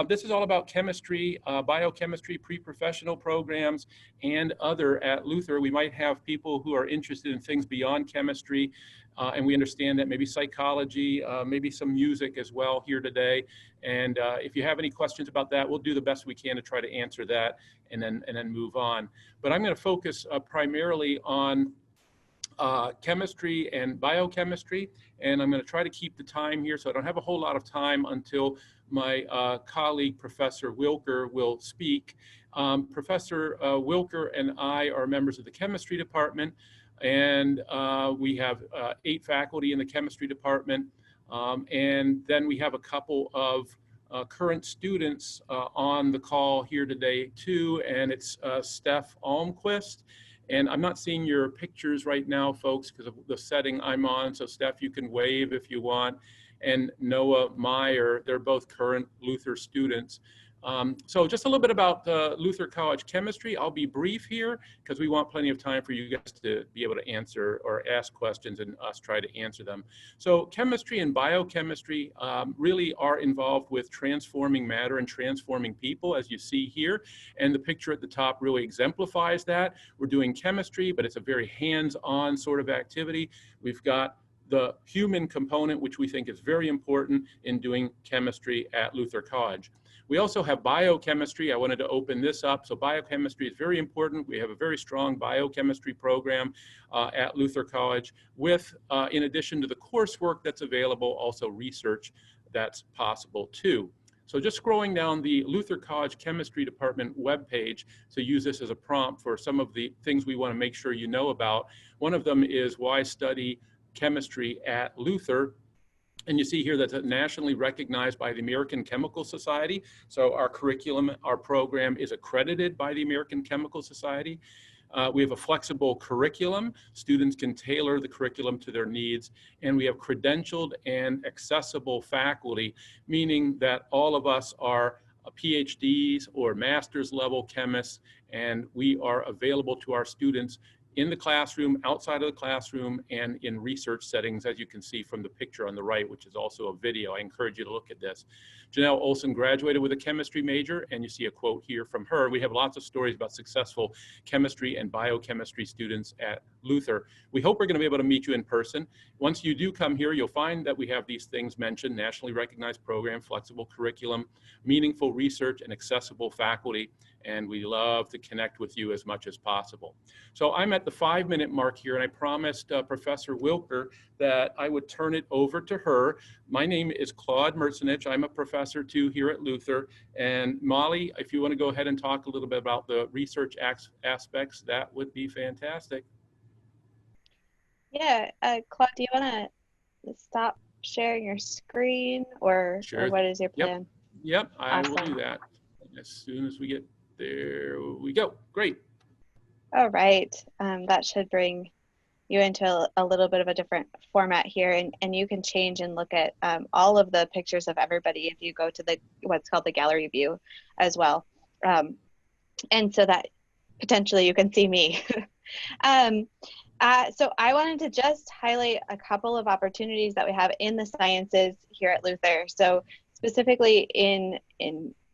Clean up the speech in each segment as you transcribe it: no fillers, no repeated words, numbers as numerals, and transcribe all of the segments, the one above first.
This is all about chemistry, biochemistry, pre-professional programs, and other at Luther. We might have people who are interested in things beyond chemistry, and we understand that maybe psychology, maybe some music as well here today. And if you have any questions about that, we'll do the best we can to try to answer that and then move on. But I'm going to focus primarily on chemistry and biochemistry, and I'm going to try to keep the time here so I don't have a whole lot of time until my colleague, Professor Wilker, will speak. Professor Wilker and I are members of the chemistry department, and we have 8 faculty in the chemistry department, and then we have a couple of current students on the call here today too, and it's Steph Almquist. And I'm not seeing your pictures right now, folks, because of the setting I'm on. So Steph, you can wave if you want. And Noah Meyer, they're both current Luther students. So just a little bit about Luther College chemistry. I'll be brief here because we want plenty of time for you guys to be able to answer or ask questions and us try to answer them. So chemistry and biochemistry really are involved with transforming matter and transforming people, as you see here. And the picture at the top really exemplifies that. We're doing chemistry, but it's a very hands-on sort of activity. We've got the human component, which we think is very important in doing chemistry at Luther College. We also have biochemistry. I wanted to open this up. So biochemistry is very important. We have a very strong biochemistry program at Luther College with, in addition to the coursework that's available, also research that's possible too. So just scrolling down the Luther College Chemistry Department webpage, so use this as a prompt for some of the things we want to make sure you know about. One of them is why study chemistry at Luther. And you see here that's nationally recognized by the American Chemical Society. So our curriculum, our program is accredited by the American Chemical Society. We have a flexible curriculum. Students can tailor the curriculum to their needs. And we have credentialed and accessible faculty, meaning that all of us are PhDs or master's level chemists, and we are available to our students in the classroom, outside of the classroom, and in research settings, as you can see from the picture on the right, which is also a video. I encourage you to look at this. Janelle Olson graduated with a chemistry major, and you see a quote here from her. We have lots of stories about successful chemistry and biochemistry students at Luther. We hope we're going to be able to meet you in person. Once you do come here, you'll find that we have these things mentioned: nationally recognized program, flexible curriculum, meaningful research, and accessible faculty. And we love to connect with you as much as possible. So I'm at the 5-minute mark here, and I promised Professor Wilker that I would turn it over to her. My name is Claude Merzenich. I'm a professor too here at Luther. And Molly, if you want to go ahead and talk a little bit about the research aspects, that would be fantastic. Yeah, Claude, do you want to stop sharing your screen, or what is your plan? Yep, I Awesome. will do that as soon as we get there. We go. Great. All right. That should bring you into a little bit of a different format here, and you can change and look at all of the pictures of everybody if you go to the what's called the gallery view as well. And so that potentially you can see me. So I wanted to just highlight a couple of opportunities that we have in the sciences here at Luther. So specifically in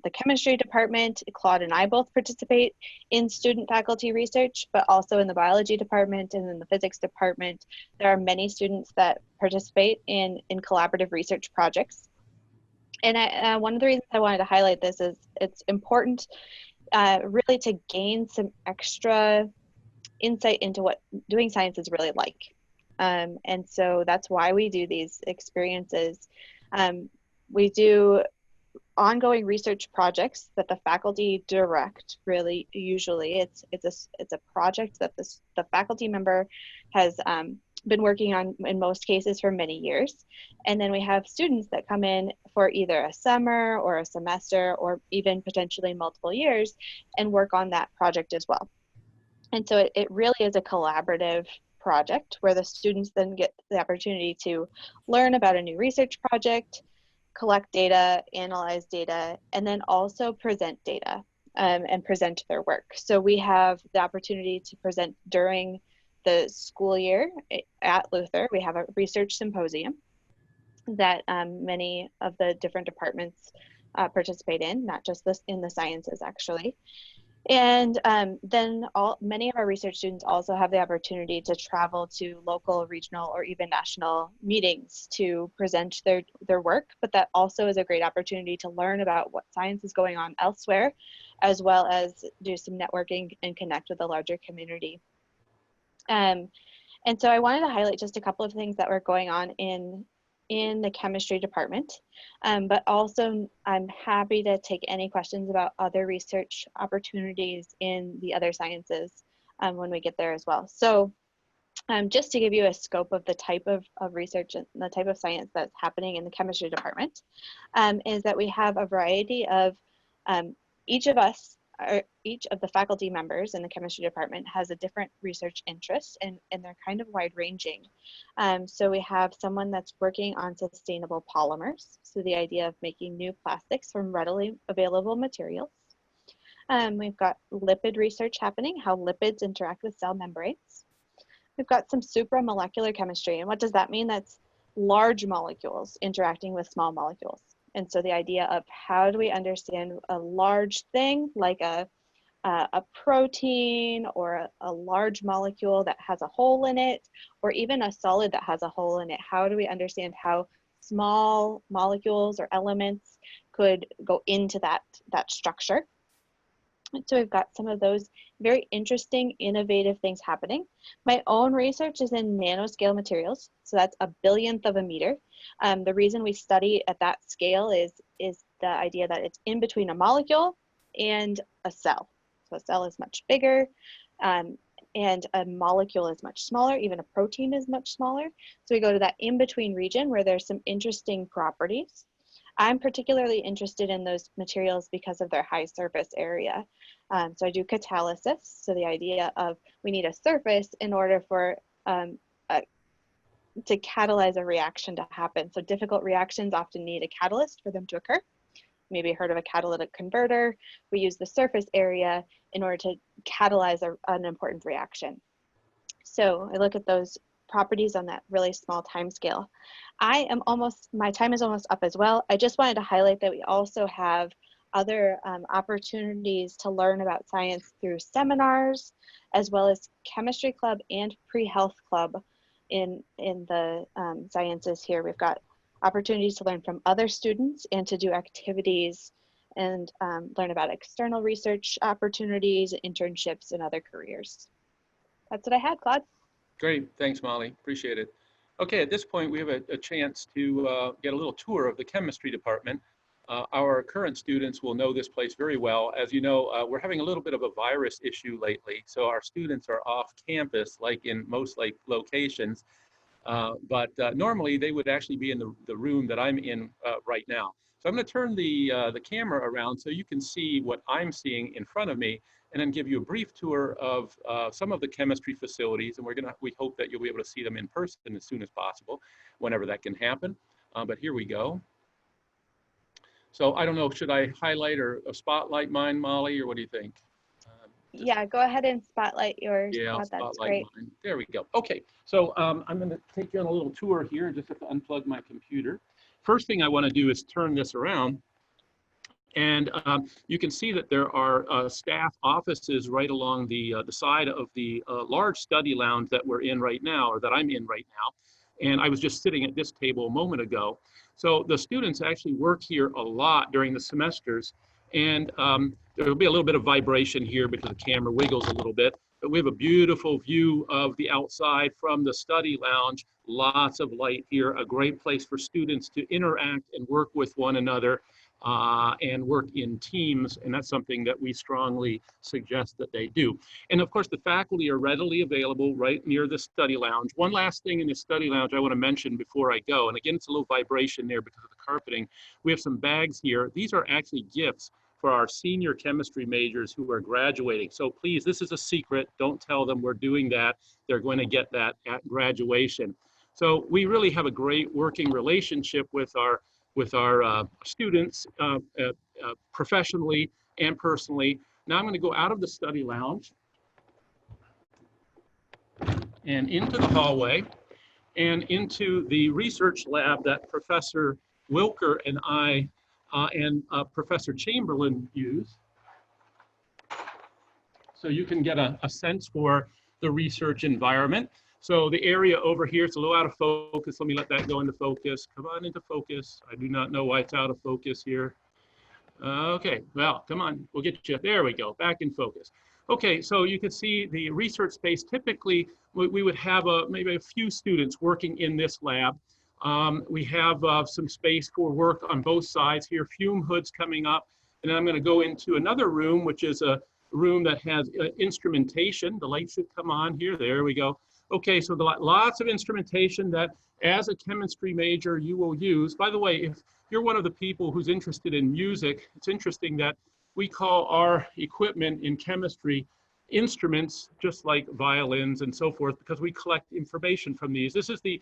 the chemistry department, Claude and I both participate in student faculty research, but also in the biology department and in the physics department. There are many students that participate in collaborative research projects. And one of the reasons I wanted to highlight this is it's important really to gain some extra insight into what doing science is really like. And so that's why we do these experiences. We do ongoing research projects that the faculty direct. Really, usually it's a project that the faculty member has been working on in most cases for many years. And then we have students that come in for either a summer or a semester or even potentially multiple years and work on that project as well. And so it really is a collaborative project where the students then get the opportunity to learn about a new research project, collect data, analyze data, and then also present data and present their work. So we have the opportunity to present during the school year at Luther. We have a research symposium that many of the different departments participate in, not just this in the sciences actually. And then many of our research students also have the opportunity to travel to local, regional, or even national meetings to present their work, but that also is a great opportunity to learn about what science is going on elsewhere, as well as do some networking and connect with the larger community. And so I wanted to highlight just a couple of things that were going on in the chemistry department, but also I'm happy to take any questions about other research opportunities in the other sciences when we get there as well. So just to give you a scope of the type of research and the type of science that's happening in the chemistry department, is that we have a variety of each of us, or each of the faculty members in the chemistry department has a different research interest, and they're kind of wide ranging. So we have someone that's working on sustainable polymers, so the idea of making new plastics from readily available materials. We've got lipid research happening, how lipids interact with cell membranes. We've got some supramolecular chemistry, and what does that mean? That's large molecules interacting with small molecules. And so the idea of how do we understand a large thing like a protein or a large molecule that has a hole in it, or even a solid that has a hole in it. How do we understand how small molecules or elements could go into that structure? So we've got some of those very interesting, innovative things happening. My own research is in nanoscale materials, so that's a billionth of a meter. The reason we study at that scale is the idea that it's in between a molecule and a cell. So a cell is much bigger, and a molecule is much smaller. Even a protein is much smaller. So we go to that in-between region where there's some interesting properties. I'm particularly interested in those materials because of their high surface area. So I do catalysis. So the idea of we need a surface in order for to catalyze a reaction to happen. So difficult reactions often need a catalyst for them to occur. Maybe heard of a catalytic converter. We use the surface area in order to catalyze an important reaction. So I look at those properties on that really small time scale. My time is almost up as well. I just wanted to highlight that we also have other opportunities to learn about science through seminars, as well as chemistry club and pre-health club in the sciences here. We've got opportunities to learn from other students and to do activities and learn about external research opportunities, internships, and other careers. That's what I had, Claude. Great, thanks, Molly. Appreciate it. Okay, at this point, we have a chance to get a little tour of the chemistry department. Our current students will know this place very well. As you know, we're having a little bit of a virus issue lately, so our students are off campus, like in most locations. But normally, they would actually be in the room that I'm in right now. So I'm going to turn the camera around so you can see what I'm seeing in front of me, and then give you a brief tour of some of the chemistry facilities. And we hope that you'll be able to see them in person as soon as possible, whenever that can happen. But here we go. So I don't know, should I highlight or spotlight mine, Molly, or what do you think? Yeah, go ahead and spotlight yours. Yeah, I'll That's spotlight great. mine. There we go. Okay, so I'm going to take you on a little tour here. Just have to unplug my computer. First thing I want to do is turn this around. And you can see that there are staff offices right along the side of the large study lounge that we're in right now, or that I'm in right now. And I was just sitting at this table a moment ago. So the students actually work here a lot during the semesters. And there will be a little bit of vibration here because the camera wiggles a little bit. But we have a beautiful view of the outside from the study lounge. Lots of light here, a great place for students to interact and work with one another. And work in teams, and that's something that we strongly suggest that they do. And of course, the faculty are readily available right near the study lounge. One last thing in the study lounge I want to mention before I go, and again, it's a little vibration there because of the carpeting. We have some bags here. These are actually gifts for our senior chemistry majors who are graduating. So please, this is a secret. Don't tell them we're doing that. They're going to get that at graduation. So we really have a great working relationship with our students professionally and personally. Now I'm going to go out of the study lounge and into the hallway and into the research lab that Professor Wilker and I and Professor Chamberlain use. So you can get a sense for the research environment. So the area over here, it's a little out of focus. Let me let that go into focus. Come on into focus. I do not know why it's out of focus here. Okay, well, come on, we'll get you. There we go, back in focus. Okay, so you can see the research space. Typically, we would have maybe a few students working in this lab. We have some space for work on both sides here, fume hoods coming up. And then I'm going to go into another room, which is a room that has instrumentation. The light should come on here. There we go. Okay, so lots of instrumentation that as a chemistry major you will use. By the way, if you're one of the people who's interested in music, it's interesting that we call our equipment in chemistry instruments, just like violins and so forth, because we collect information from these. This is the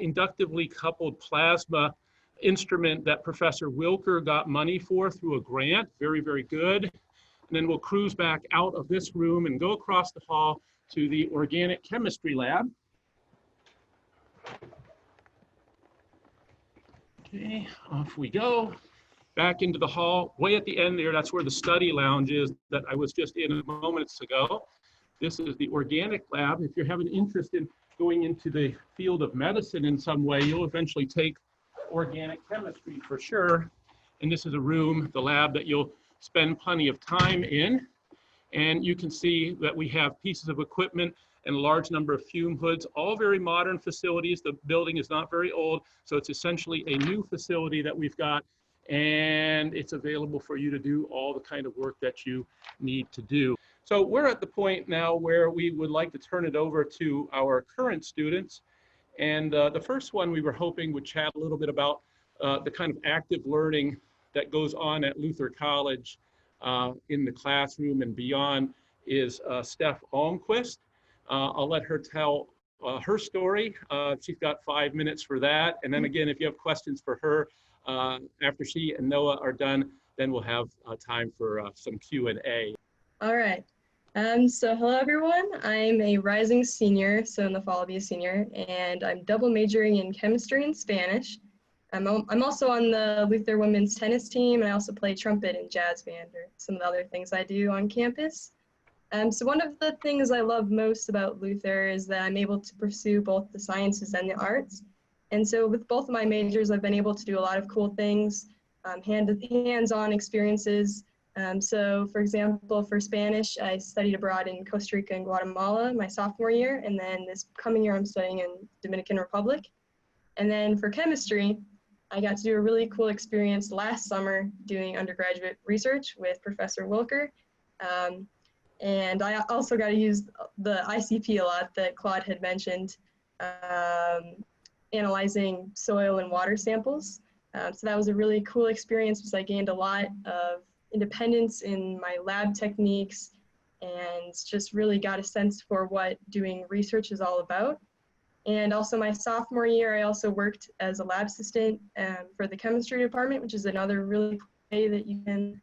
inductively coupled plasma instrument that Professor Wilker got money for through a grant. Very, very good. And then we'll cruise back out of this room and go across the hall to the organic chemistry lab. Okay, off we go. Back into the hall, way at the end there, that's where the study lounge is that I was just in moments ago. This is the organic lab. If you have an interest in going into the field of medicine in some way, you'll eventually take organic chemistry for sure. And this is a room, the lab, that you'll spend plenty of time in. And you can see that we have pieces of equipment and a large number of fume hoods, all very modern facilities. The building is not very old, so it's essentially a new facility that we've got, and it's available for you to do all the kind of work that you need to do. So we're at the point now where we would like to turn it over to our current students. And the first one we were hoping would chat a little bit about the kind of active learning that goes on at Luther College in the classroom and beyond is Steph Almquist. I'll let her tell her story. She's got 5 minutes for that. And then again, if you have questions for her after she and Noah are done, then we'll have time for some Q&A. All right. So hello everyone. I'm a rising senior, so in the fall I'll be a senior, and I'm double majoring in chemistry and Spanish. I'm also on the Luther women's tennis team, and I also play trumpet and jazz band, or some of the other things I do on campus. So one of the things I love most about Luther is that I'm able to pursue both the sciences and the arts. And so with both of my majors, I've been able to do a lot of cool things, hands-on experiences. So for example, for Spanish, I studied abroad in Costa Rica and Guatemala my sophomore year, and then this coming year I'm studying in Dominican Republic. And then for chemistry, I got to do a really cool experience last summer doing undergraduate research with Professor Wilker. And I also got to use the ICP a lot that Claude had mentioned, analyzing soil and water samples. So that was a really cool experience because I gained a lot of independence in my lab techniques and just really got a sense for what doing research is all about. And also my sophomore year, I also worked as a lab assistant for the chemistry department, which is another really cool way that you can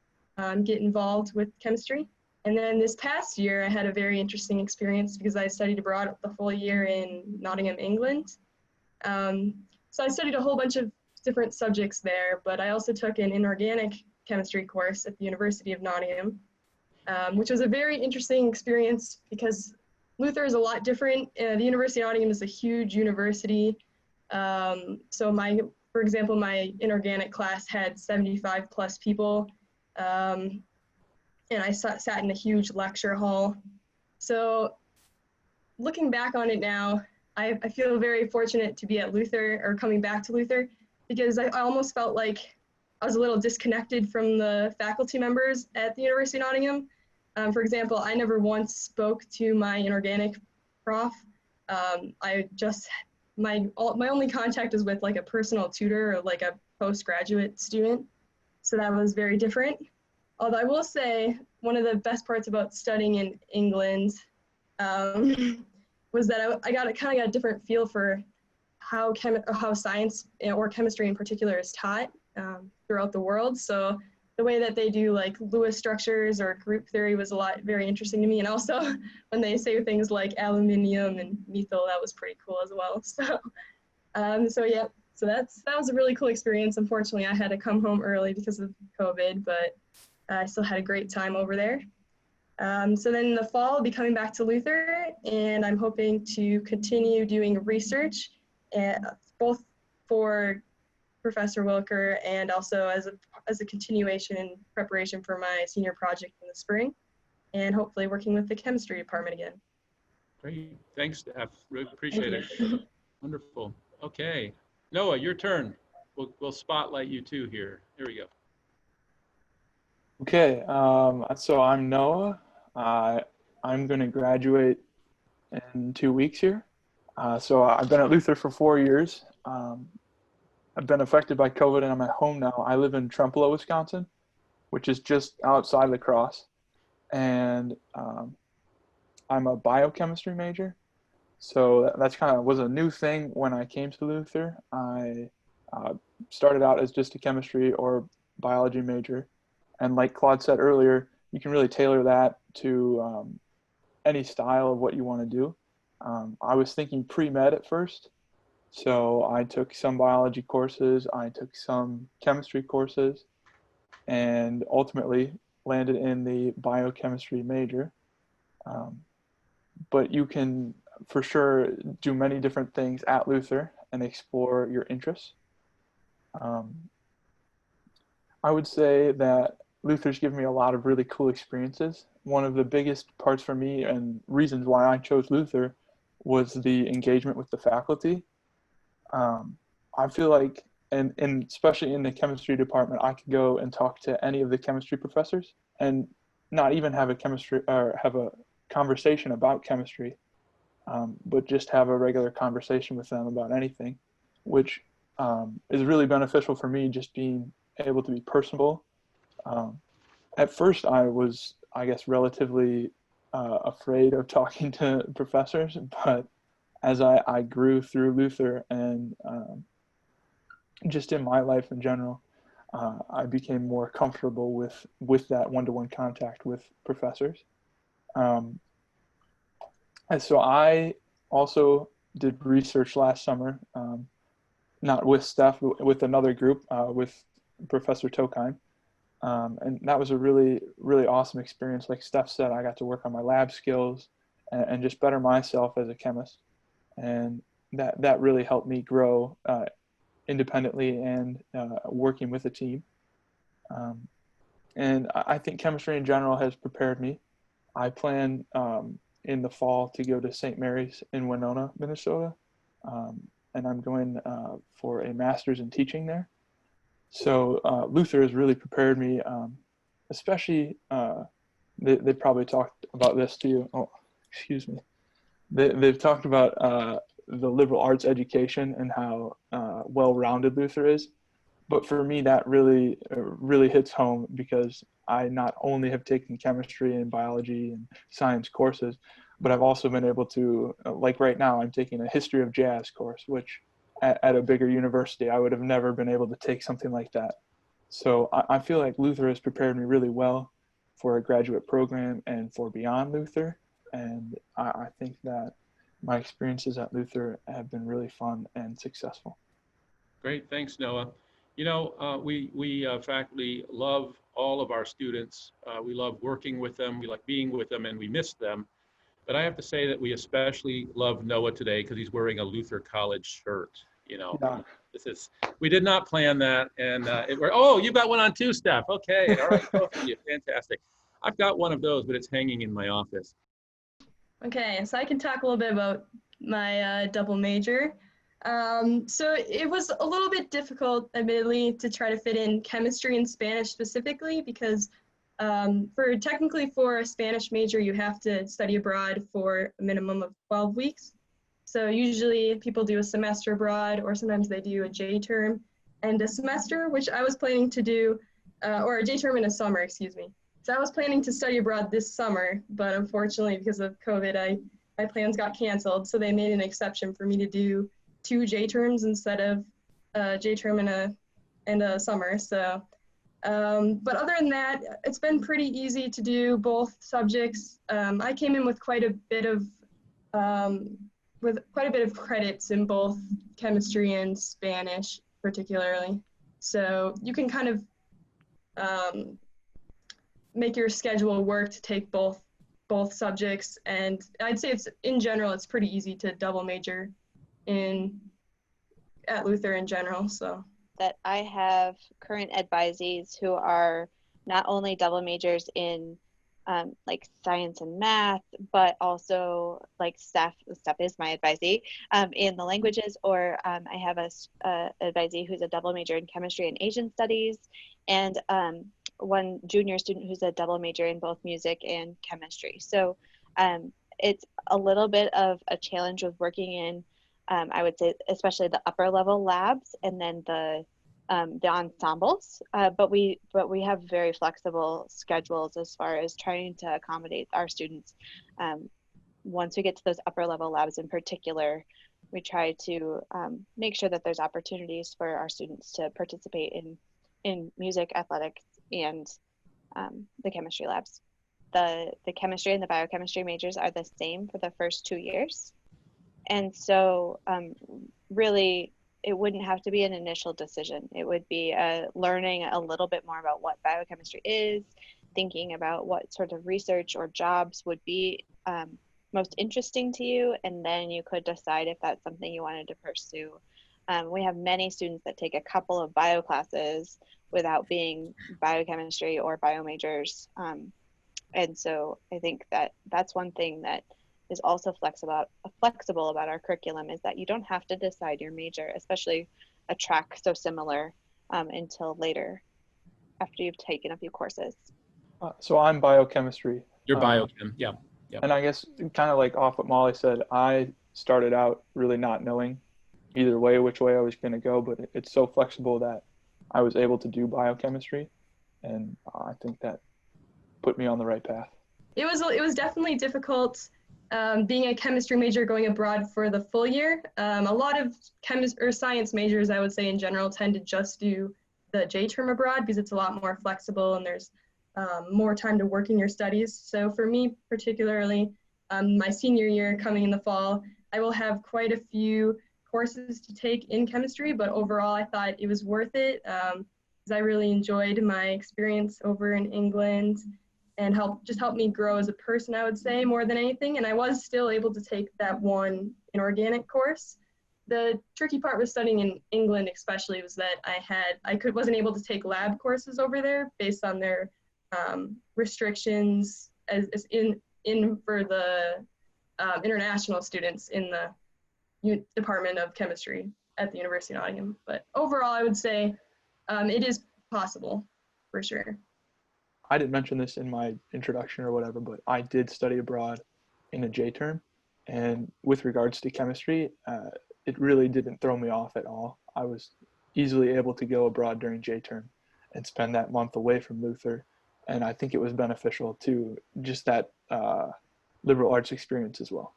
get involved with chemistry. And then this past year, I had a very interesting experience because I studied abroad the full year in Nottingham, England. So I studied a whole bunch of different subjects there, but I also took an inorganic chemistry course at the University of Nottingham, which was a very interesting experience because Luther is a lot different. The University of Nottingham is a huge university. So for example, my inorganic class had 75 plus people. And I sat in a huge lecture hall. So looking back on it now, I feel very fortunate to be at Luther, or coming back to Luther, because I almost felt like I was a little disconnected from the faculty members at the University of Nottingham. For example, I never once spoke to my inorganic prof. My only contact is with like a personal tutor or like a postgraduate student. So that was very different. Although I will say one of the best parts about studying in England was that I kind of got a different feel for how science or chemistry in particular is taught throughout the world. So the way that they do like Lewis structures or group theory was very interesting to me. And also when they say things like aluminium and methyl, that was pretty cool as well. So yeah, So that was a really cool experience. Unfortunately, I had to come home early because of COVID, but I still had a great time over there. So then in the fall, I'll be coming back to Luther, and I'm hoping to continue doing research, both for Professor Wilker and also as a continuation in preparation for my senior project in the spring, and hopefully working with the chemistry department again. Great. Thanks, Steph. Really Thank appreciate it. you. Wonderful. Okay. Noah, your turn. We'll spotlight you too here. Here we go. Okay, so I'm Noah. I'm going to graduate in 2 weeks here. So I've been at Luther for 4 years. I've been affected by COVID and I'm at home now. I live in Trempealeau, Wisconsin, which is just outside La Crosse. And I'm a biochemistry major. So that's kind of was a new thing when I came to Luther. I started out as just a chemistry or biology major. And like Claude said earlier, you can really tailor that to any style of what you want to do. I was thinking pre-med at first. So I took some biology courses, I took some chemistry courses, and ultimately landed in the biochemistry major. But you can for sure do many different things at Luther and explore your interests. I would say that Luther's given me a lot of really cool experiences. One of the biggest parts for me and reasons why I chose Luther was the engagement with the faculty. I feel like, and especially in the chemistry department, I could go and talk to any of the chemistry professors and not even have a chemistry or have a conversation about chemistry, but just have a regular conversation with them about anything, which is really beneficial for me, just being able to be personable. At first, I was, I guess, relatively afraid of talking to professors, but as I grew through Luther and just in my life in general, I became more comfortable with that one-to-one contact with professors. And so I also did research last summer, not with Steph, but with another group, with Professor Tokheim. And that was a really, really awesome experience. Like Steph said, I got to work on my lab skills and just better myself as a chemist. And that really helped me grow independently and working with a team. And I think chemistry in general has prepared me. I plan in the fall to go to St. Mary's in Winona, Minnesota. And I'm going for a master's in teaching there. So Luther has really prepared me, especially, they probably talked about this to you. Oh, excuse me. They've talked about the liberal arts education and how well-rounded Luther is. But for me, that really, really hits home because I not only have taken chemistry and biology and science courses, but I've also been able to, like right now, I'm taking a history of jazz course, which at a bigger university, I would have never been able to take something like that. So I feel like Luther has prepared me really well for a graduate program and for beyond Luther. And I think that my experiences at Luther have been really fun and successful. Great, thanks, Noah. You know, we faculty love all of our students. We love working with them, we like being with them, and we miss them. But I have to say that we especially love Noah today because he's wearing a Luther College shirt. You know, Yeah. we did not plan that, and oh, you got one on too, Steph. Okay, all right, both of you, fantastic. I've got one of those, but it's hanging in my office. Okay, so I can talk a little bit about my double major. So it was a little bit difficult, admittedly, to try to fit in chemistry and Spanish specifically because technically for a Spanish major, you have to study abroad for a minimum of 12 weeks. So usually people do a semester abroad, or sometimes they do a J term and a semester, which I was planning to do, or a J term and a summer, excuse me. So I was planning to study abroad this summer, but unfortunately because of COVID, my plans got canceled. So they made an exception for me to do 2 J terms instead of a J term and a summer. So, but other than that, it's been pretty easy to do both subjects. I came in with quite a bit of with quite a bit of credits in both chemistry and Spanish, particularly. So you can kind of make your schedule work to take both subjects, and I'd say it's in general it's pretty easy to double major at Luther in general. So that I have current advisees who are not only double majors in like science and math, but also like Steph is my advisee in the languages, or I have a advisee who's a double major in chemistry and Asian studies, and one junior student who's a double major in both music and chemistry. So it's a little bit of a challenge with working in, I would say, especially the upper level labs and then the ensembles, but we have very flexible schedules as far as trying to accommodate our students. Once we get to those upper level labs in particular, we try to make sure that there's opportunities for our students to participate in music, athletics, and the chemistry labs. The chemistry and the biochemistry majors are the same for the first 2 years. And so really, it wouldn't have to be an initial decision. It would be learning a little bit more about what biochemistry is, thinking about what sort of research or jobs would be most interesting to you, and then you could decide if that's something you wanted to pursue. We have many students that take a couple of bio classes without being biochemistry or bio majors. And so I think that that's one thing that is also flexible about our curriculum, is that you don't have to decide your major, especially a track so similar, until later after you've taken a few courses. So I'm biochemistry. Your biochem, yeah. And I guess kind of like off what Molly said, I started out really not knowing either way which way I was going to go, but it's so flexible that I was able to do biochemistry, and I think that put me on the right path. It was definitely difficult being a chemistry major going abroad for the full year. A lot of science majors, I would say in general, tend to just do the J term abroad because it's a lot more flexible and there's more time to work in your studies. So for me particularly, my senior year coming in the fall, I will have quite a few courses to take in chemistry, but overall I thought it was worth it because I really enjoyed my experience over in England, and helped me grow as a person, I would say, more than anything. And I was still able to take that one inorganic course. The tricky part with studying in England especially was that I wasn't able to take lab courses over there based on their restrictions as in for the international students in the Department of Chemistry at the University of Nottingham. But overall, I would say it is possible for sure. I didn't mention this in my introduction or whatever, but I did study abroad in a J term. And with regards to chemistry, it really didn't throw me off at all. I was easily able to go abroad during J term and spend that month away from Luther. And I think it was beneficial to just that liberal arts experience as well.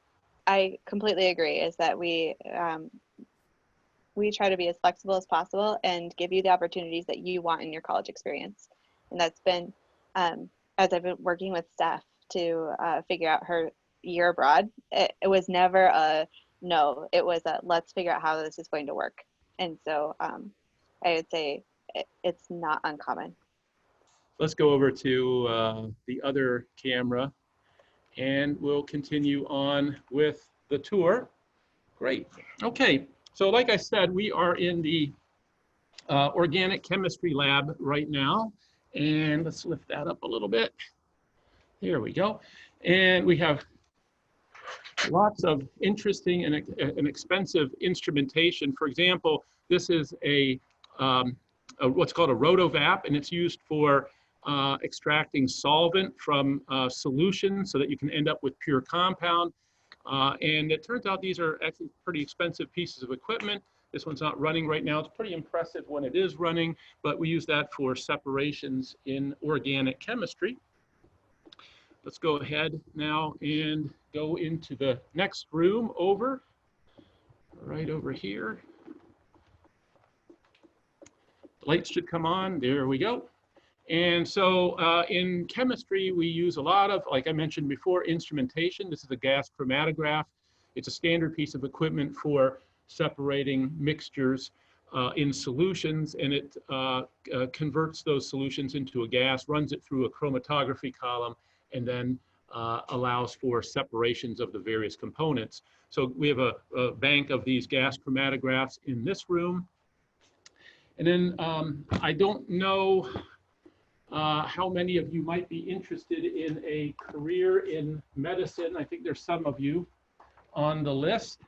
I completely agree, is that we try to be as flexible as possible and give you the opportunities that you want in your college experience. And that's been, as I've been working with Steph to figure out her year abroad, it was never a no, it was a let's figure out how this is going to work. And so I would say it's not uncommon. Let's go over to the other camera, and we'll continue on with the tour. Great. Okay, so like I said, we are in the organic chemistry lab right now. And let's lift that up a little bit. There we go. And we have lots of interesting and expensive instrumentation. For example, this is a what's called a rotovap, and it's used for extracting solvent from solutions so that you can end up with pure compound. And it turns out these are actually pretty expensive pieces of equipment. This one's not running right now. It's pretty impressive when it is running, but we use that for separations in organic chemistry. Let's go ahead now and go into the next room over, right over here. The lights should come on. There we go. And so in chemistry, we use a lot of, like I mentioned before, instrumentation. This is a gas chromatograph. It's a standard piece of equipment for separating mixtures in solutions, and it converts those solutions into a gas, runs it through a chromatography column, and then allows for separations of the various components. So we have a bank of these gas chromatographs in this room. And then I don't know how many of you might be interested in a career in medicine. I think there's some of you on the list.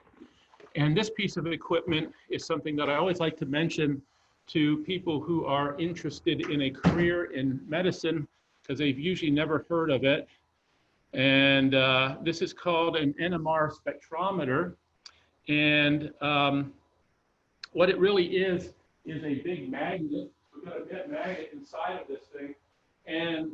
And this piece of equipment is something that I always like to mention to people who are interested in a career in medicine, because they've usually never heard of it. And this is called an NMR spectrometer. And what it really is a big magnet. We've got a big magnet inside of this thing. And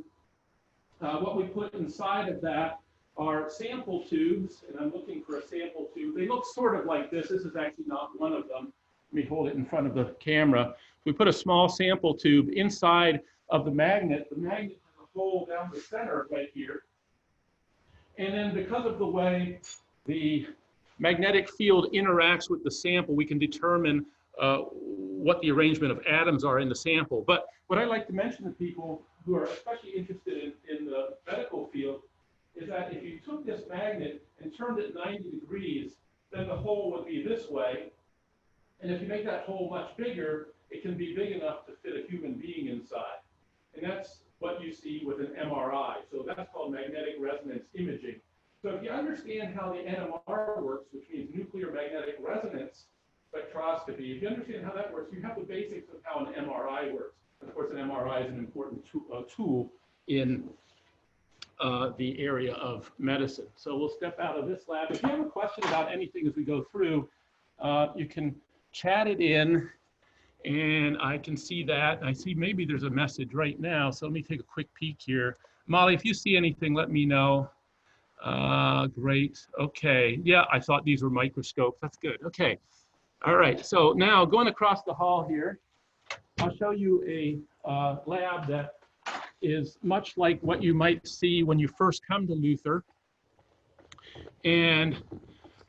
what we put inside of that are sample tubes, and I'm looking for a sample tube. They look sort of like this. This is actually not one of them. Let me hold it in front of the camera. We put a small sample tube inside of the magnet. The magnet has a hole down the center right here. And then because of the way the magnetic field interacts with the sample, we can determine what the arrangement of atoms are in the sample. But what I like to mention to people who are especially interested in the medical field is that if you took this magnet and turned it 90 degrees, then the hole would be this way. And if you make that hole much bigger, it can be big enough to fit a human being inside. And that's what you see with an MRI. So that's called magnetic resonance imaging. So if you understand how the NMR works, which means nuclear magnetic resonance spectroscopy, if you understand how that works, you have the basics of how an MRI works. Of course, an MRI is an important tool in the area of medicine. So we'll step out of this lab. If you have a question about anything as we go through, you can chat it in, and I can see that. I see maybe there's a message right now, so let me take a quick peek here. Molly, if you see anything, let me know. Great. Okay. Yeah, I thought these were microscopes. That's good. Okay. All right. So now going across the hall here, I'll show you a lab that is much like what you might see when you first come to Luther. And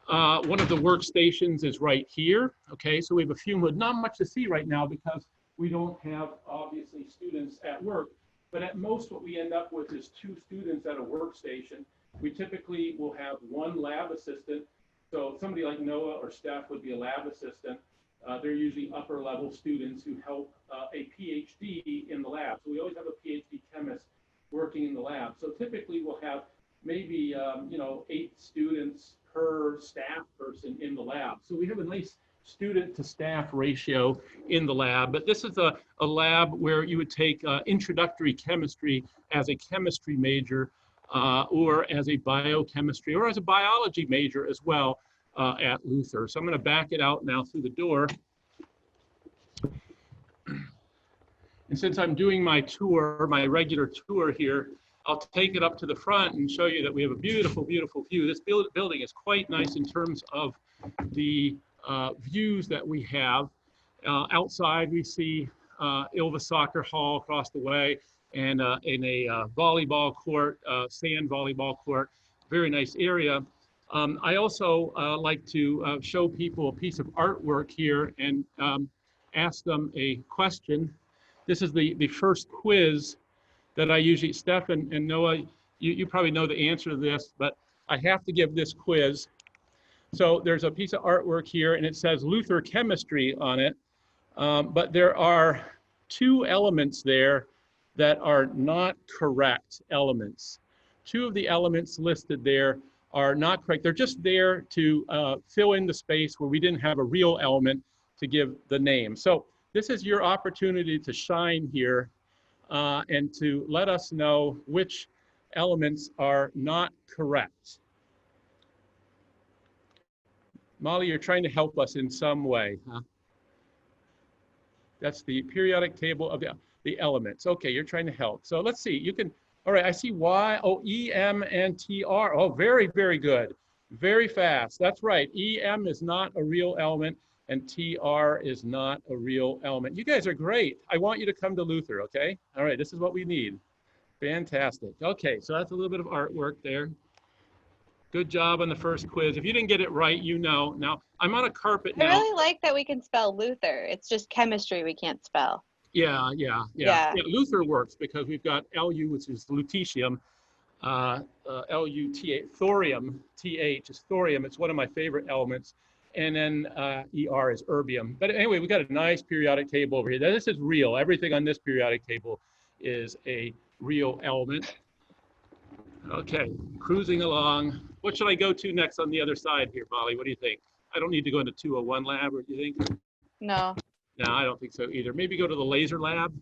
one of the workstations is right here. Okay, so we have a fume hood. Not much to see right now because we don't have, obviously, students at work. But at most, what we end up with is 2 students at a workstation. We typically will have 1 lab assistant. So somebody like Noah or Steph would be a lab assistant. They're usually upper level students who help a PhD in the lab. So we always have a PhD chemist working in the lab. So typically we'll have maybe 8 students per staff person in the lab. So we have a nice student to staff ratio in the lab. But this is a lab where you would take introductory chemistry as a chemistry major or as a biochemistry or as a biology major as well at Luther. So I'm going to back it out now through the door. And since I'm doing my tour, my regular tour here, I'll take it up to the front and show you that we have a beautiful, beautiful view. This building is quite nice in terms of the views that we have. Outside, we see Ilva Soccer Hall across the way and in a volleyball court, sand volleyball court, very nice area. I also like to show people a piece of artwork here and ask them a question. This is the first quiz that I usually, Steph and Noah, you probably know the answer to this, but I have to give this quiz. So there's a piece of artwork here and it says Luther Chemistry on it, but there are 2 elements there that are not correct elements. 2 of the elements listed there are not correct. They're just there to fill in the space where we didn't have a real element to give the name. So this is your opportunity to shine here and to let us know which elements are not correct. Molly, you're trying to help us in some way, huh? That's the periodic table of the elements. Okay, you're trying to help. So let's see, you can, all right, I see Y, oh, E, M, and T, R. Oh, very, very good. Very fast. That's right. E, M is not a real element, and T, R is not a real element. You guys are great. I want you to come to Luther, okay? All right, this is what we need. Fantastic. Okay, so that's a little bit of artwork there. Good job on the first quiz. If you didn't get it right, you know. Now, I'm on a carpet I now. really like that we can spell Luther. It's just chemistry we can't spell. Yeah. Yeah. Luther works because we've got Lu, which is lutetium, Luth, thorium, Th is thorium. It's one of my favorite elements. And then Er is erbium. But anyway, we got a nice periodic table over here. Now, this is real. Everything on this periodic table is a real element. Okay, cruising along. What should I go to next on the other side here, Molly? What do you think? I don't need to go into 201 lab, or do you think? No. No, I don't think so either. Maybe go to the laser lab.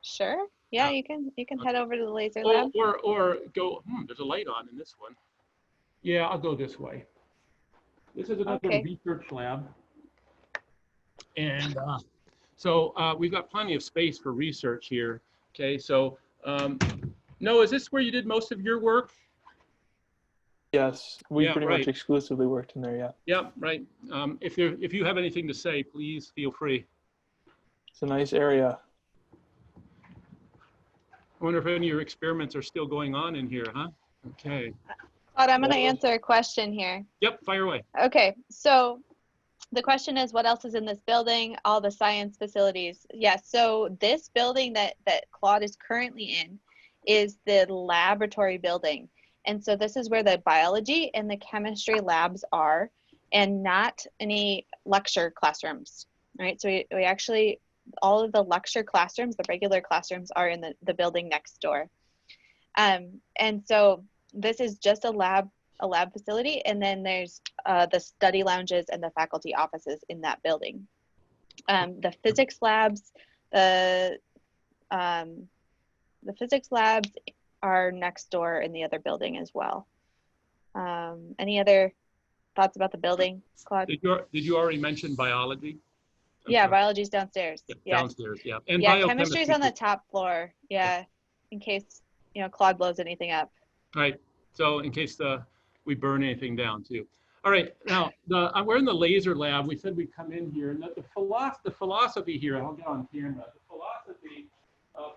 Sure. Yeah, you can head over to the laser lab. Or go, there's a light on in this one. Yeah, I'll go this way. This is another research lab. And so we've got plenty of space for research here. Okay, so Noah, is this where you did most of your work? Yes, we Yeah, pretty right. much exclusively worked in there, yeah. Yeah, right. If you have anything to say, please feel free. It's a nice area. I wonder if any of your experiments are still going on in here, huh? Okay. Claude, I'm going to answer a question here. Yep, fire away. Okay, so the question is, what else is in this building? All the science facilities. Yes, so this building that Claude is currently in is the laboratory building. And so this is where the biology and the chemistry labs are, and not any lecture classrooms, right? So we actually, all of the lecture classrooms, the regular classrooms, are in the building next door. And so this is just a lab facility, and then there's the study lounges and the faculty offices in that building. The physics labs, the physics labs are next door in the other building as well. Any other thoughts about the building, Claude? Did you already mention biology? Yeah, biology's downstairs. Yeah, downstairs, yeah. And yeah, chemistry's on the top floor. Yeah, in case Claude blows anything up. Right. So in case we burn anything down too. All right. Now we're in the laser lab. We said we'd come in here, and the philosophy here. I'll get on camera. The philosophy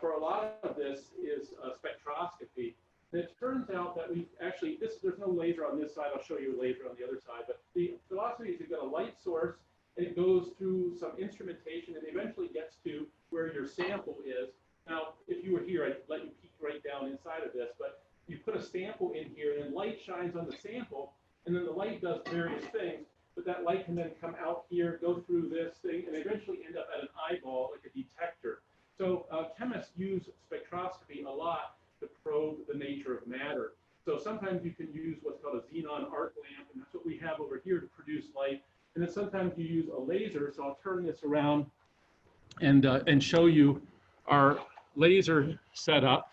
for a lot of this is spectroscopy. And it turns out that we actually there's no laser on this side. I'll show you a laser on the other side. But the philosophy is you've got a light source, and it goes through some instrumentation, and eventually gets to where your sample is. Now, if you were here, I'd let you peek right down inside of this, but you put a sample in here, and then light shines on the sample, and then the light does various things, but that light can then come out here, go through this thing, and eventually end up at an eyeball, like a detector. So chemists use spectroscopy a lot to probe the nature of matter. So sometimes you can use what's called a xenon arc lamp, and that's what we have over here to produce light. And then sometimes you use a laser, so I'll turn this around and show you our laser setup.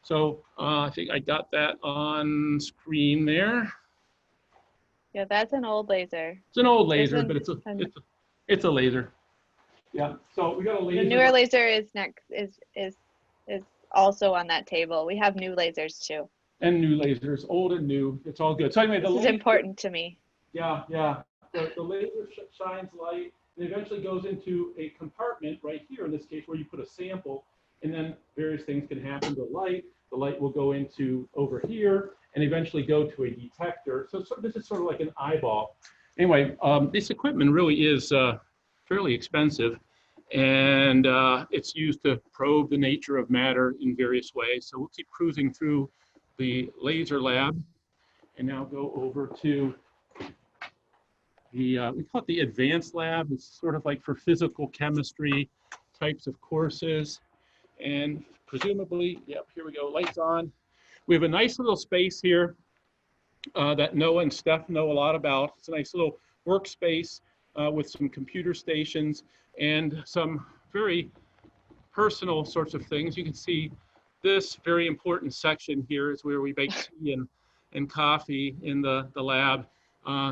So I think I got that on screen there. Yeah, that's an old laser. It's an old laser, but it's a laser. Yeah. So we got a laser. The newer laser is also on that table. We have new lasers too. And new lasers, old and new. It's all good. So anyway, this is important to me. Yeah. The laser shines light, and eventually goes into a compartment right here. In this case, where you put a sample, and then various things can happen to light. The light will go into over here and eventually go to a detector. So this is sort of like an eyeball. Anyway, this equipment really is fairly expensive, and it's used to probe the nature of matter in various ways. So we'll keep cruising through the laser lab and now go over to the, we call it the advanced lab. It's sort of like for physical chemistry types of courses. And presumably, yep, here we go, lights on. We have a nice little space here that Noah and Steph know a lot about. It's a nice little workspace with some computer stations and some very personal sorts of things. You can see this very important section here is where we bake tea and coffee in the lab,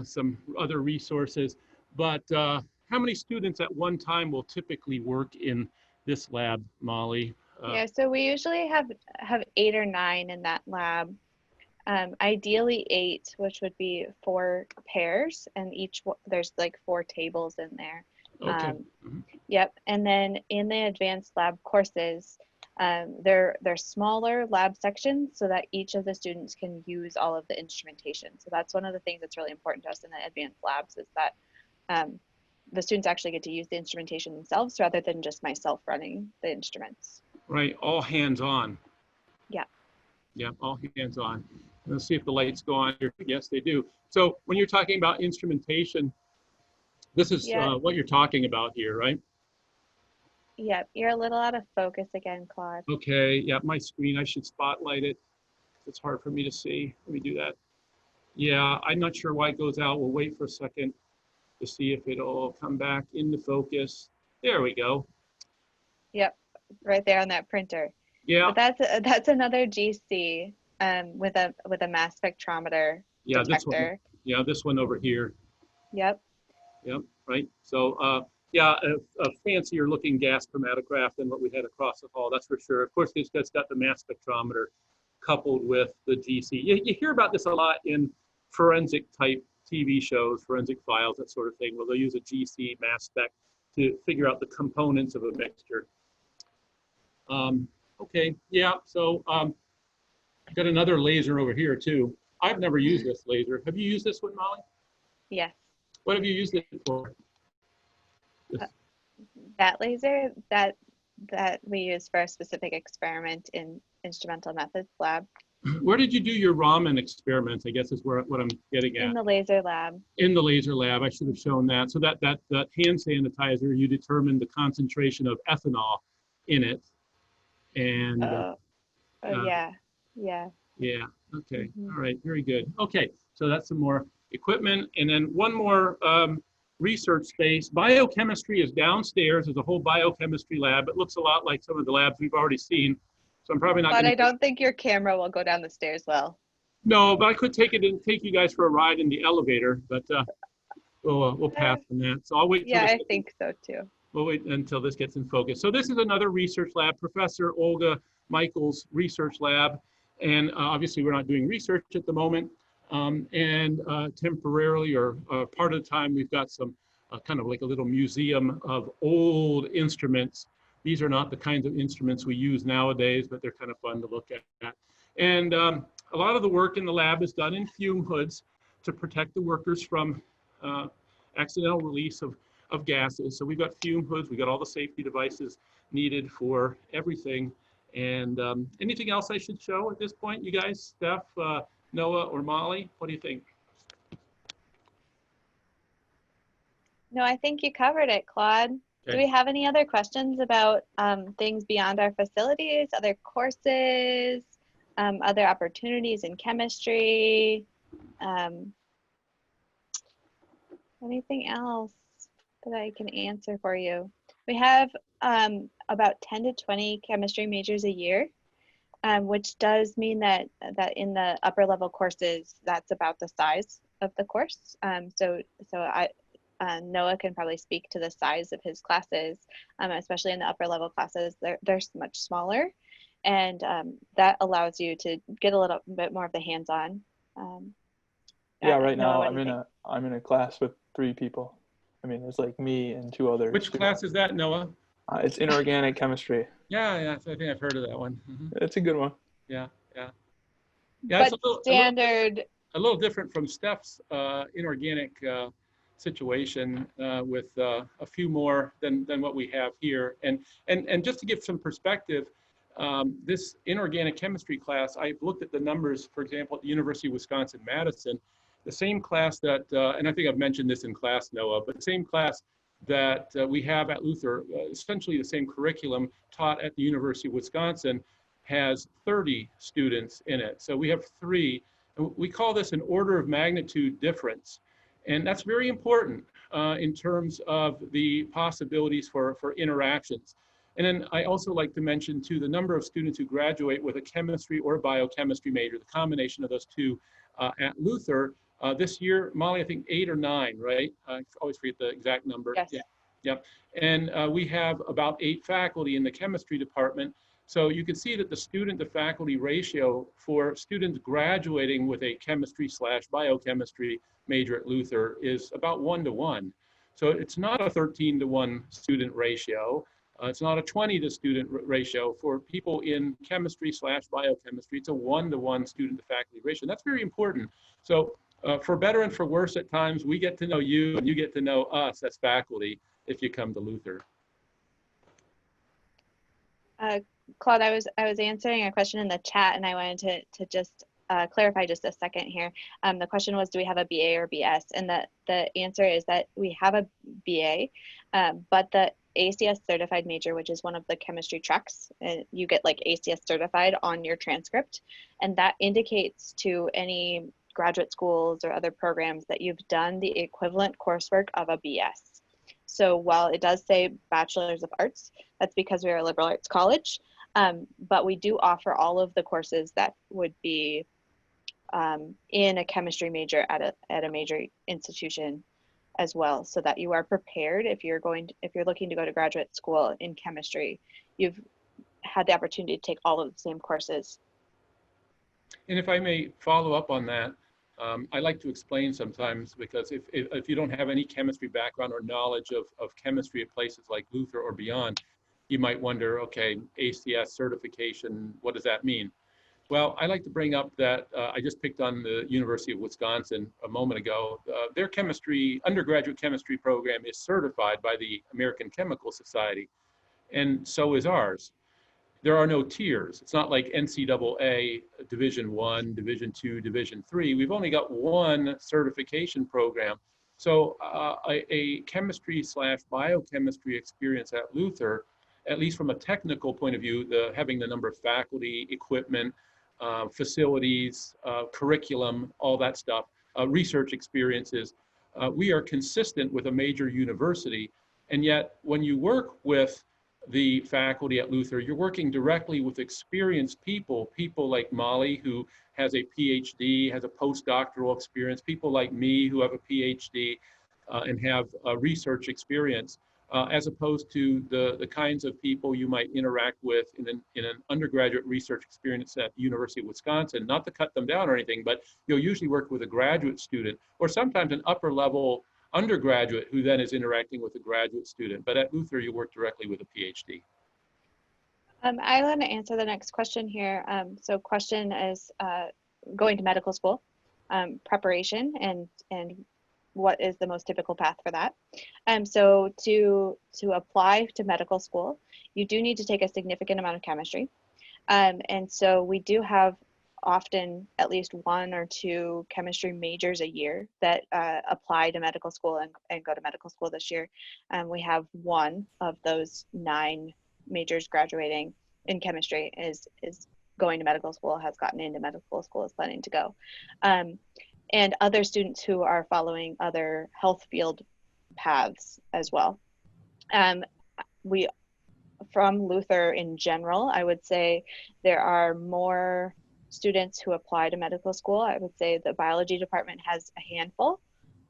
some other resources. But how many students at one time will typically work in this lab, Molly? Yeah, so we usually have 8 or 9 in that lab. Ideally 8, which would be 4 pairs, and there's like 4 tables in there. Okay. Yep, and then in the advanced lab courses, They're smaller lab sections so that each of the students can use all of the instrumentation. So that's one of the things that's really important to us in the advanced labs is that the students actually get to use the instrumentation themselves rather than just myself running the instruments. Right, all hands on. Yeah. Yeah, all hands on. Let's see if the lights go on here. Yes, they do. So when you're talking about instrumentation, this is what you're talking about here, right? Yep, you're a little out of focus again, Claude. Okay, yeah, my screen, I should spotlight it. It's hard for me to see. Let me do that. Yeah, I'm not sure why it goes out. We'll wait for a second to see if it'll come back into focus. There we go. Yep, right there on that printer. Yeah. But that's another GC with a mass spectrometer detector. This one. Yeah, this one over here. Yep. Yep. Right. So yeah, a fancier looking gas chromatograph than what we had across the hall. That's for sure. Of course, it's got the mass spectrometer coupled with the GC. You hear about this a lot in forensic type TV shows, forensic files, that sort of thing, where they'll use a GC mass spec to figure out the components of a mixture. Okay, yeah, so I've got another laser over here too. I've never used this laser. Have you used this one, Molly? Yes. What have you used it for? That laser that we use for a specific experiment in instrumental methods lab. Where did you do your Raman experiments? I guess is what I'm getting at. In the laser lab. In the laser lab, I should have shown that. So that hand sanitizer, you determined the concentration of ethanol in it, and yeah. Yeah. Okay. All right. Very good. Okay. So that's some more equipment, and then one more research space. Biochemistry is downstairs. There's a whole biochemistry lab. It looks a lot like some of the labs we've already seen. So I'm probably not. But I don't think your camera will go down the stairs well. No, but I could take you guys for a ride in the elevator, but we'll pass on that. So I'll wait. Yeah, I think so too. We'll wait until this gets in focus. So this is another research lab, Professor Olga Michael's research lab. And obviously we're not doing research at the moment. Temporarily or part of the time, we've got some kind of like a little museum of old instruments. These are not the kinds of instruments we use nowadays, but they're kind of fun to look at. And a lot of the work in the lab is done in fume hoods to protect the workers from accidental release of gases. So we've got fume hoods, we've got all the safety devices needed for everything. And anything else I should show at this point, you guys, Steph, Noah, or Molly? What do you think? No, I think you covered it, Claude. Okay. Do we have any other questions about things beyond our facilities, other courses, other opportunities in chemistry? Anything else that I can answer for you? We have about 10 to 20 chemistry majors a year, which does mean that in the upper level courses, that's about the size of the course. Noah can probably speak to the size of his classes, especially in the upper level classes. They're much smaller, and that allows you to get a little bit more of the hands-on. Yeah, right now I'm in a class with 3 people. I mean, it's like me and 2 others. Which class is that, Noah? It's inorganic chemistry. Yeah, I think I've heard of that one. It's a good one. Yeah. But standard. A little different from Steph's inorganic situation with a few more than what we have here. And just to give some perspective, this inorganic chemistry class, I've looked at the numbers, for example, at the University of Wisconsin-Madison, the same class that, and I think I've mentioned this in class, Noah, but the same class that we have at Luther, essentially the same curriculum taught at the University of Wisconsin, has 30 students in it. So we have 3. We call this an order of magnitude difference. And that's very important in terms of the possibilities for interactions. And then I also like to mention too, the number of students who graduate with a chemistry or biochemistry major, the combination of those two at Luther. This year, Molly, I think 8 or 9, right? I always forget the exact number. Yes. Yeah. Yep. And we have about 8 faculty in the chemistry department. So you can see that the student to faculty ratio for students graduating with a chemistry/biochemistry major at Luther is about 1 to 1. So it's not a 13 to 1 student ratio. It's not a 20 to student ratio. For people in chemistry/biochemistry, it's a 1-to-1 student to faculty ratio. That's very important. So for better and for worse at times, we get to know you and you get to know us as faculty if you come to Luther. Claude, I was answering a question in the chat, and I wanted to just clarify just a second here. The question was, do we have a BA or BS? And the answer is that we have a BA, but the ACS certified major, which is one of the chemistry tracks, and you get like ACS certified on your transcript, and that indicates to any graduate schools or other programs that you've done the equivalent coursework of a BS. So while it does say Bachelor's of Arts, that's because we are a liberal arts college, but we do offer all of the courses that would be in a chemistry major at a major institution as well, so that you are prepared if you're looking to go to graduate school in chemistry, you've had the opportunity to take all of the same courses. And if I may follow up on that, I like to explain sometimes, because if you don't have any chemistry background or knowledge of chemistry at places like Luther or beyond, you might wonder, okay, ACS certification, what does that mean? Well, I like to bring up that I just picked on the University of Wisconsin a moment ago. Their undergraduate chemistry program is certified by the American Chemical Society, and so is ours. There are no tiers. It's not like NCAA Division I, Division II, Division III. We've only got one certification program. So a chemistry/biochemistry experience at Luther, at least from a technical point of view, having the number of faculty, equipment, facilities, curriculum, all that stuff, research experiences, we are consistent with a major university. And yet when you work with the faculty at Luther, you're working directly with experienced people like Molly, who has a PhD, has a postdoctoral experience, people like me who have a PhD and have research experience, as opposed to the kinds of people you might interact with in an undergraduate research experience at University of Wisconsin. Not to cut them down or anything, but you'll usually work with a graduate student or sometimes an upper level undergraduate who then is interacting with a graduate student. But at Luther, you work directly with a PhD. I want to answer the next question here. So question is going to medical school, preparation, and what is the most typical path for that. So to apply to medical school, you do need to take a significant amount of chemistry. And so we do have often at least 1 or 2 chemistry majors a year that apply to medical school and go to medical school this year. We have 1 of those 9 majors graduating in chemistry is going to medical school, has gotten into medical school, is planning to go. And other students who are following other health field paths as well. From Luther in general, I would say there are more students who apply to medical school. I would say the biology department has a handful.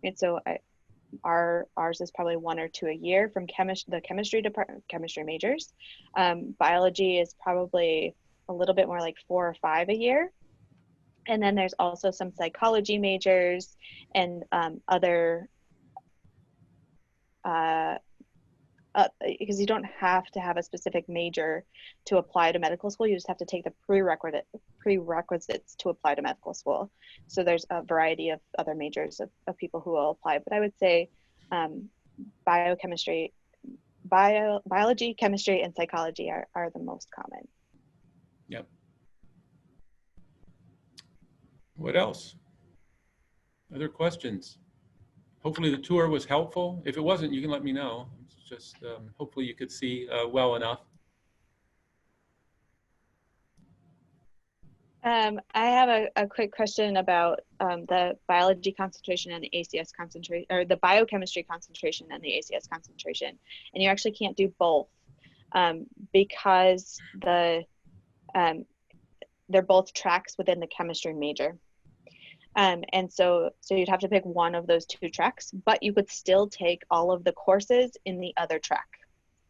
And so ours is probably 1 or 2 a year from the chemistry department, chemistry majors. Biology is probably a little bit more like 4 or 5 a year. And then there's also some psychology majors and other, because you don't have to have a specific major to apply to medical school. You just have to take the prerequisites to apply to medical school. So there's a variety of other majors of people who will apply. But I would say biology, chemistry, and psychology are the most common. Yep. What else? Other questions? Hopefully the tour was helpful. If it wasn't, you can let me know. It's just hopefully you could see well enough. I have a quick question about the biology concentration and the ACS concentration, or the biochemistry concentration and the ACS concentration. And you actually can't do both because they're both tracks within the chemistry major. And so you'd have to pick one of those 2 tracks, but you could still take all of the courses in the other track,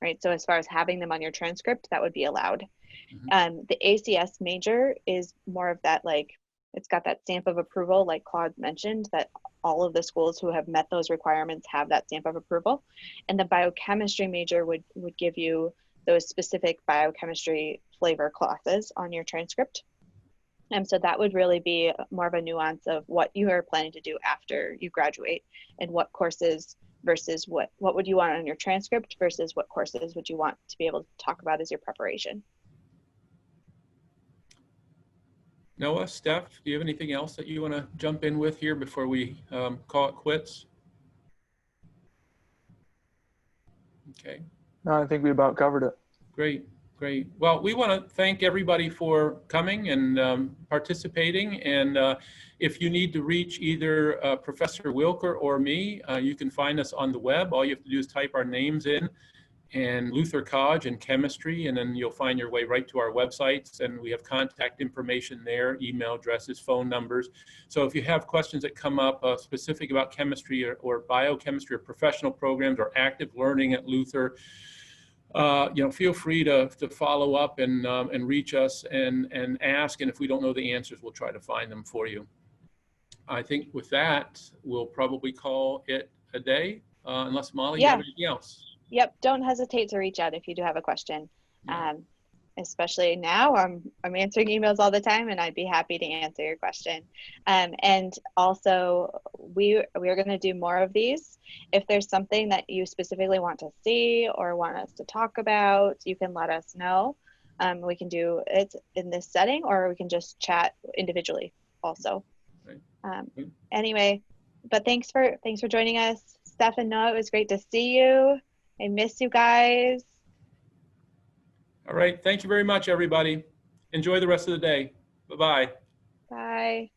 right? So as far as having them on your transcript, that would be allowed. Mm-hmm. The ACS major is more of that, like, it's got that stamp of approval, like Claude mentioned, that all of the schools who have met those requirements have that stamp of approval. And the biochemistry major would give you those specific biochemistry flavor classes on your transcript. And so that would really be more of a nuance of what you are planning to do after you graduate, and what courses versus what would you want on your transcript versus what courses would you want to be able to talk about as your preparation. Noah, Steph, do you have anything else that you want to jump in with here before we call it quits? Okay. No, I think we about covered it. Great, great. Well, we want to thank everybody for coming and participating. And if you need to reach either Professor Wilker or me, you can find us on the web. All you have to do is type our names in and Luther College and chemistry, and then you'll find your way right to our websites. And we have contact information there, email addresses, phone numbers. So if you have questions that come up specific about chemistry or biochemistry or professional programs or active learning at Luther, feel free to follow up and reach us and ask. And if we don't know the answers, we'll try to find them for you. I think with that, we'll probably call it a day, unless Molly, you have anything else? Yep, don't hesitate to reach out if you do have a question. Especially now, I'm answering emails all the time, and I'd be happy to answer your question. And also, we are going to do more of these. If there's something that you specifically want to see or want us to talk about, you can let us know. We can do it in this setting, or we can just chat individually also. Right. Anyway, but thanks for joining us, Steph and Noah. It was great to see you. I miss you guys. All right. Thank you very much, everybody. Enjoy the rest of the day. Bye-bye. Bye.